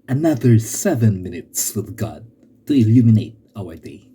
Another 7 minutes with God to illuminate our day.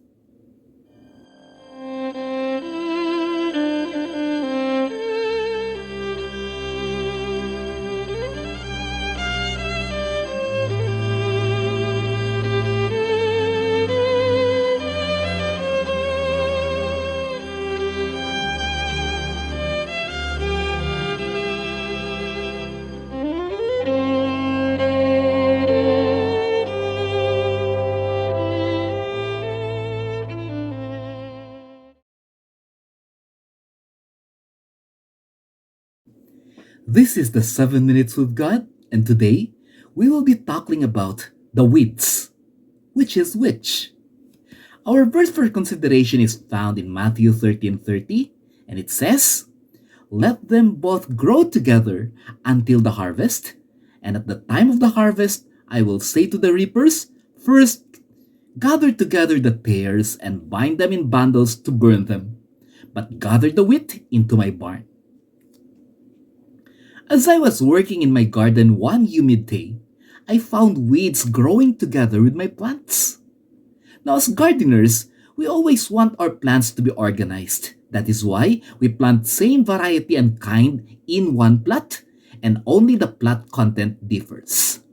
This is the 7 minutes with God, and today we will be talking about the weeds. Which is which? Our verse for consideration is found in Matthew 13:30, and it says, "Let them both grow together until the harvest, and at the time of the harvest I will say to the reapers, first gather together the tares and bind them in bundles to burn them, but gather the wheat into my barn." As I was working in my garden one humid day, I found weeds growing together with my plants. Now, as gardeners, we always want our plants to be organized. That is why we plant same variety and kind in one plot, and only the plot content differs.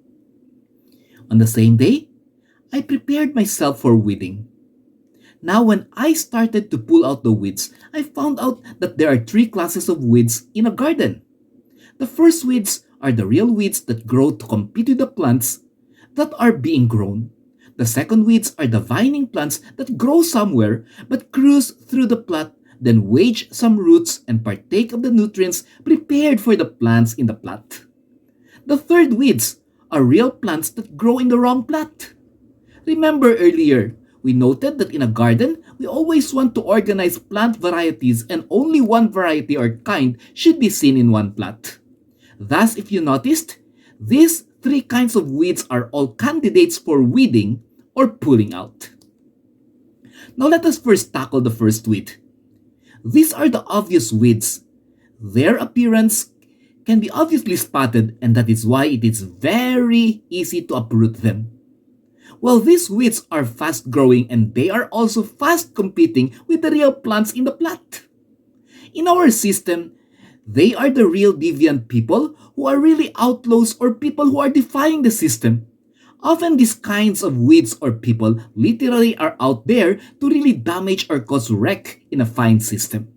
On the same day, I prepared myself for weeding. Now, when I started to pull out the weeds, I found out that there are three classes of weeds in a garden. The first weeds are the real weeds that grow to compete with the plants that are being grown. The second weeds are the vining plants that grow somewhere but cruise through the plot, then wage some roots and partake of the nutrients prepared for the plants in the plot. The third weeds are real plants that grow in the wrong plot. Remember earlier, we noted that in a garden, we always want to organize plant varieties and only one variety or kind should be seen in one plot. Thus, if you noticed, these three kinds of weeds are all candidates for weeding or pulling out. Now let us first tackle the first weed. These are the obvious weeds. Their appearance can be obviously spotted, and that is why it is very easy to uproot them. Well, these weeds are fast growing and they are also fast competing with the real plants in the plot. In our system, they are the real deviant people who are really outlaws or people who are defying the system. Often these kinds of weeds or people literally are out there to really damage or cause wreck in a fine system.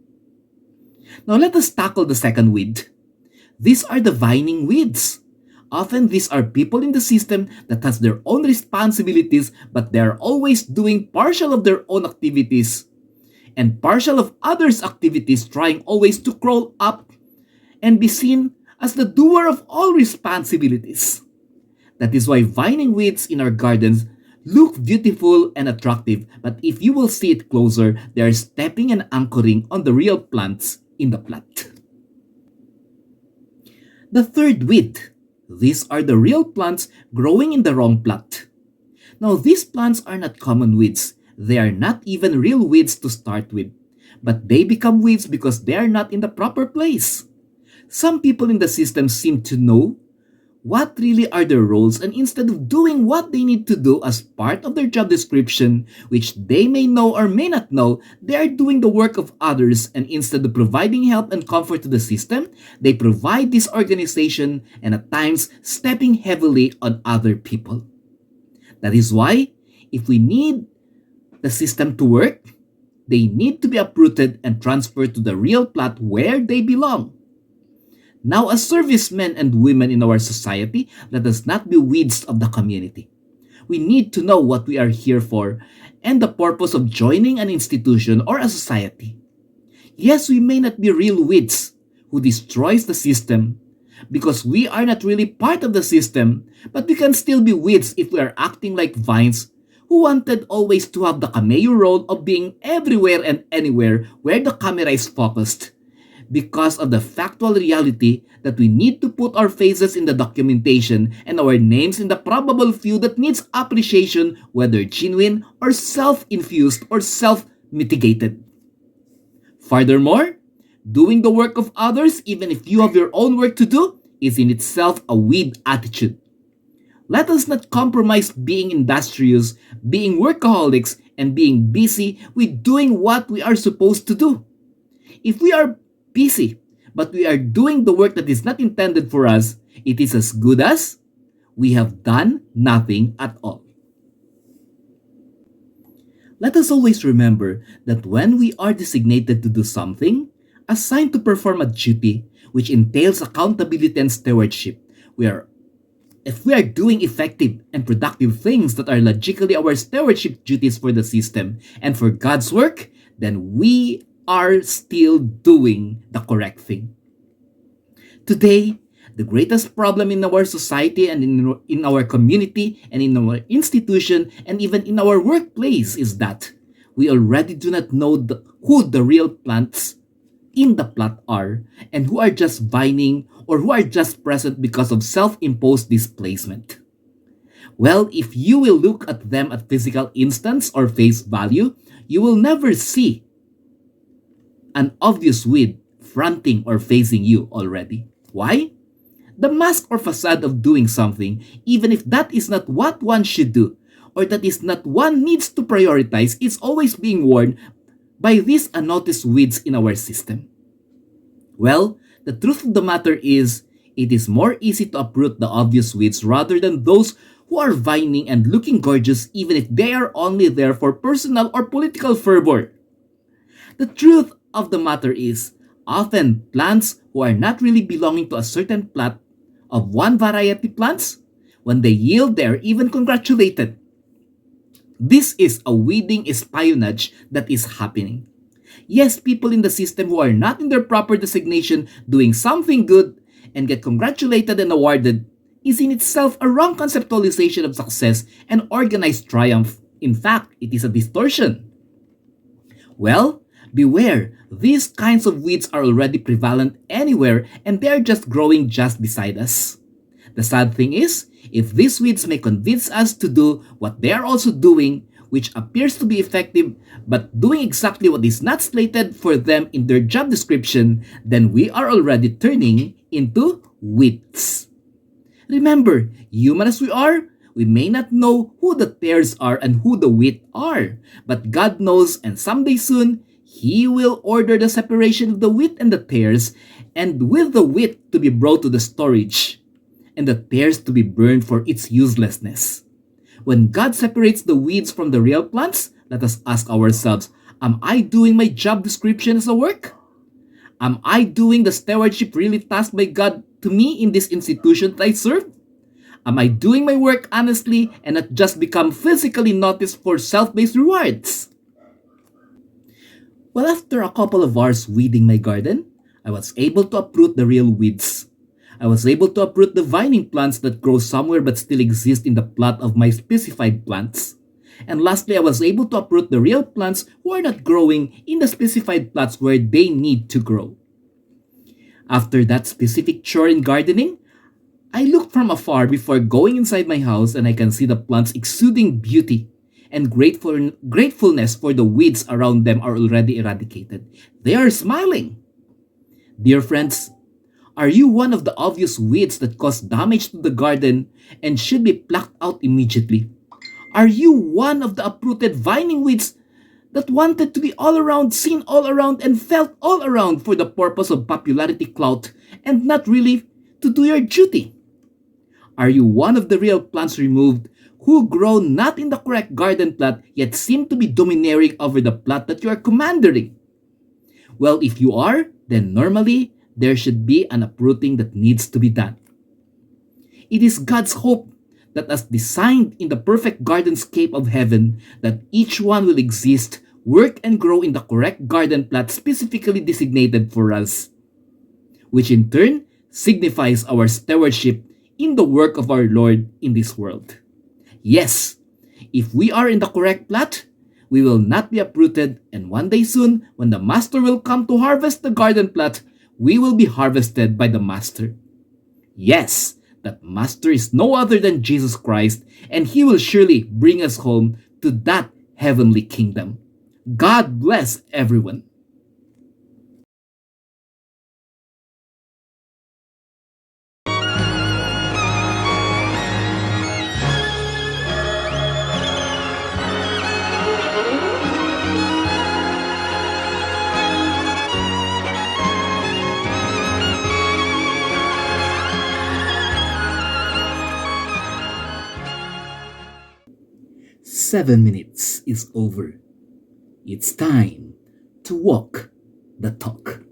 Now let us tackle the second weed. These are the vining weeds. Often these are people in the system that has their own responsibilities but they are always doing partial of their own activities and partial of others' activities, trying always to crawl up and be seen as the doer of all responsibilities. That is why vining weeds in our gardens look beautiful and attractive, but if you will see it closer, they are stepping and anchoring on the real plants in the plot. The third weed. These are the real plants growing in the wrong plot. Now, these plants are not common weeds. They are not even real weeds to start with, but they become weeds because they are not in the proper place. Some people in the system seem to know what really are their roles, and instead of doing what they need to do as part of their job description, which they may know or may not know, they are doing the work of others, and instead of providing help and comfort to the system, they provide disorganization and at times stepping heavily on other people. That is why, if we need the system to work, they need to be uprooted and transferred to the real plot where they belong. Now, as servicemen and women in our society, let us not be weeds of the community. We need to know what we are here for and the purpose of joining an institution or a society. Yes, we may not be real weeds who destroys the system because we are not really part of the system, but we can still be weeds if we are acting like vines who wanted always to have the cameo role of being everywhere and anywhere where the camera is focused, because of the factual reality that we need to put our faces in the documentation and our names in the probable few that needs appreciation, whether genuine or self-infused or self-mitigated. Furthermore, doing the work of others, even if you have your own work to do, is in itself a weed attitude. Let us not compromise being industrious, being workaholics, and being busy with doing what we are supposed to do. If we are busy, but we are doing the work that is not intended for us, it is as good as we have done nothing at all. Let us always remember that when we are designated to do something, assigned to perform a duty which entails accountability and stewardship, we are if we are doing effective and productive things that are logically our stewardship duties for the system and for God's work, then we are still doing the correct thing. Today, the greatest problem in our society and in our community and in our institution and even in our workplace is that we already do not know who the real plants in the plot are and who are just vining or who are just present because of self-imposed displacement. Well, if you will look at them at physical instance or face value, you will never see an obvious weed fronting or facing you already. Why? The mask or facade of doing something, even if that is not what one should do, or that is not one needs to prioritize, is always being worn by these unnoticed weeds in our system. Well, the truth of the matter is, it is more easy to uproot the obvious weeds rather than those who are vining and looking gorgeous even if they are only there for personal or political fervor. The truth of the matter is, often plants who are not really belonging to a certain plot of one variety plants, when they yield, they are even congratulated. This is a weeding espionage that is happening. Yes, people in the system who are not in their proper designation doing something good and get congratulated and awarded is in itself a wrong conceptualization of success and organized triumph. In fact, it is a distortion. Well, beware, these kinds of weeds are already prevalent anywhere and they are just growing just beside us. The sad thing is, if these weeds may convince us to do what they are also doing, which appears to be effective, but doing exactly what is not slated for them in their job description, then we are already turning into weeds. Remember, human as we are, we may not know who the tares are and who the wheat are, but God knows, and someday soon, He will order the separation of the wheat and the tares, and with the wheat to be brought to the storage, and the tares to be burned for its uselessness. When God separates the weeds from the real plants, let us ask ourselves, am I doing my job description as a work? Am I doing the stewardship really tasked by God to me in this institution that I serve? Am I doing my work honestly and not just become physically noticed for self-based rewards? Well, after a couple of hours weeding my garden, I was able to uproot the real weeds. I was able to uproot the vining plants that grow somewhere but still exist in the plot of my specified plants. And lastly, I was able to uproot the real plants who are not growing in the specified plots where they need to grow. After that specific chore in gardening, I looked from afar before going inside my house and I can see the plants exuding beauty and gratefulness for the weeds around them are already eradicated. They are smiling. Dear friends, are you one of the obvious weeds that cause damage to the garden and should be plucked out immediately? Are you one of the uprooted vining weeds that wanted to be all around, seen all around, and felt all around for the purpose of popularity clout and not really to do your duty? Are you one of the real plants removed who grow not in the correct garden plot yet seem to be domineering over the plot that you are commanding? Well, if you are, then normally there should be an uprooting that needs to be done. It is God's hope that as designed in the perfect gardenscape of heaven, that each one will exist, work and grow in the correct garden plot specifically designated for us, which in turn signifies our stewardship in the work of our Lord in this world. Yes, if we are in the correct plot, we will not be uprooted, and one day soon, when the Master will come to harvest the garden plot, we will be harvested by the Master. Yes, that Master is no other than Jesus Christ, and He will surely bring us home to that heavenly kingdom. God bless everyone. 7 minutes is over. It's time to walk the talk.